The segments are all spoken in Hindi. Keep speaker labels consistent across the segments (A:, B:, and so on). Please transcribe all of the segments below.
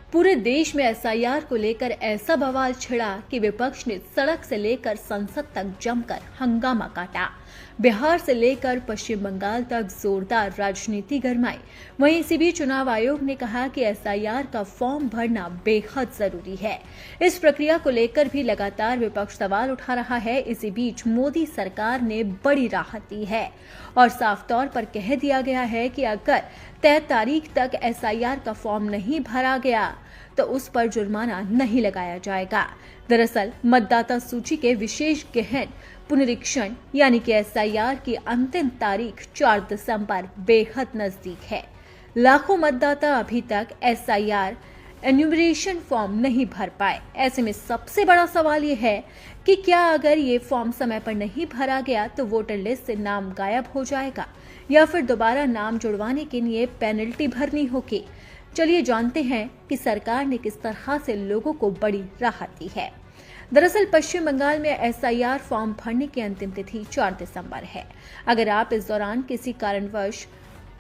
A: पूरे देश में एसआईआर को लेकर ऐसा बवाल छिड़ा कि विपक्ष ने सड़क से लेकर संसद तक जमकर हंगामा काटा। बिहार से लेकर पश्चिम बंगाल तक जोरदार राजनीति गरमाई। वहीं इसी बीच चुनाव आयोग ने कहा कि एसआईआर का फॉर्म भरना बेहद जरूरी है। इस प्रक्रिया को लेकर भी लगातार विपक्ष सवाल उठा रहा है। इसी बीच मोदी सरकार ने बड़ी राहत दी है और साफ तौर पर कह दिया गया है कि अगर तय तारीख तक एसआईआर का फॉर्म नहीं भरा गया तो उस पर जुर्माना नहीं लगाया जाएगा। दरअसल मतदाता सूची के विशेष गहन पुनरीक्षण यानी कि एसआईआर की अंतिम तारीख 4 दिसंबर बेहद नजदीक है। लाखों मतदाता अभी तक एसआईआर एन्यूमरेशन फॉर्म नहीं भर पाए। ऐसे में सबसे बड़ा सवाल ये है कि क्या अगर ये फॉर्म समय पर नहीं भरा गया तो वोटर लिस्ट से नाम गायब हो जाएगा या फिर दोबारा नाम जुड़वाने के लिए पेनल्टी भरनी होगी। चलिए जानते हैं कि सरकार ने किस तरह से लोगों को बड़ी राहत दी है। दरअसल पश्चिम बंगाल में एसआईआर फॉर्म भरने की अंतिम तिथि 4 दिसंबर है। अगर आप इस दौरान किसी कारणवश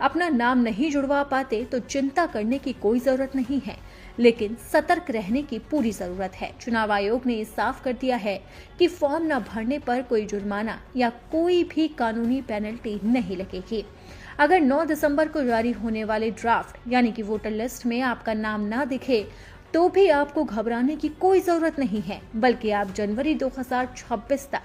A: अपना नाम नहीं जुड़वा पाते तो चिंता करने की कोई जरूरत नहीं है, लेकिन सतर्क रहने की पूरी जरूरत है। चुनाव आयोग ने ये साफ कर दिया है कि फॉर्म न भरने पर कोई जुर्माना या कोई भी कानूनी पेनल्टी नहीं लगेगी। अगर 9 दिसंबर को जारी होने वाले ड्राफ्ट यानी कि वोटर लिस्ट में आपका नाम ना दिखे तो भी आपको घबराने की कोई जरूरत नहीं है, बल्कि आप जनवरी 2026 तक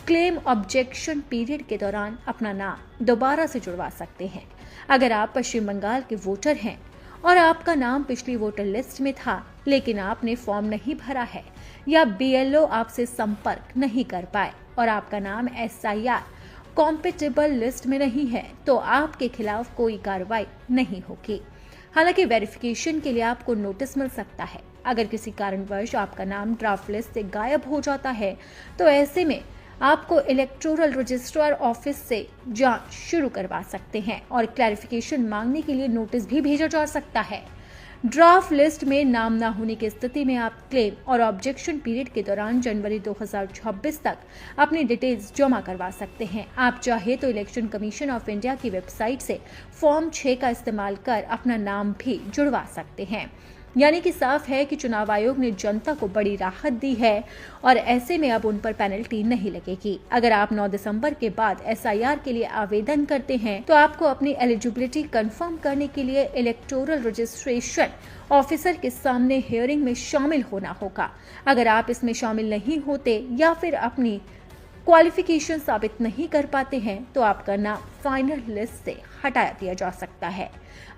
A: क्लेम ऑब्जेक्शन पीरियड के दौरान अपना नाम दोबारा से जुड़वा सकते हैं। अगर आप पश्चिम बंगाल के वोटर हैं और आपका नाम पिछली वोटर लिस्ट में था लेकिन आपने फॉर्म नहीं भरा है या बीएलओ आपसे संपर्क नहीं कर पाए और आपका नाम एसआईआर कॉम्पेटेबल लिस्ट में नहीं है तो आपके खिलाफ कोई कार्रवाई नहीं होगी। हालांकि वेरिफिकेशन के लिए आपको नोटिस मिल सकता है। अगर किसी कारणवश आपका नाम ड्राफ्ट लिस्ट से गायब हो जाता है तो ऐसे में आपको इलेक्टोरल रजिस्ट्रार ऑफिस से जांच शुरू करवा सकते हैं और क्लैरिफिकेशन मांगने के लिए नोटिस भी भेजा जा सकता है। ड्राफ्ट लिस्ट में नाम न होने की स्थिति में आप क्लेम और ऑब्जेक्शन पीरियड के दौरान जनवरी 2026 तक अपनी डिटेल्स जमा करवा सकते हैं। आप चाहे तो इलेक्शन कमीशन ऑफ इंडिया की वेबसाइट से फॉर्म 6 का इस्तेमाल कर अपना नाम भी जुड़वा सकते हैं। यानी कि साफ है कि चुनाव आयोग ने जनता को बड़ी राहत दी है और ऐसे में अब उन पर पेनल्टी नहीं लगेगी। अगर आप 9 दिसंबर के बाद एसआईआर के लिए आवेदन करते हैं तो आपको अपनी एलिजिबिलिटी कंफर्म करने के लिए इलेक्टोरल रजिस्ट्रेशन ऑफिसर के सामने हियरिंग में शामिल होना होगा। अगर आप इसमें शामिल नहीं होते या फिर अपनी क्वालिफिकेशन साबित नहीं कर पाते हैं तो आपका नाम फाइनल लिस्ट से हटा दिया जा सकता है।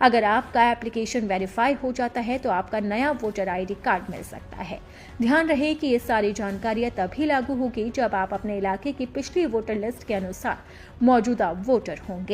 A: अगर आपका एप्लीकेशन वेरीफाई हो जाता है तो आपका नया वोटर आईडी कार्ड मिल सकता है। ध्यान रहे कि ये सारी जानकारियां तभी लागू होगी जब आप अपने इलाके की पिछली वोटर लिस्ट के अनुसार मौजूदा वोटर होंगे।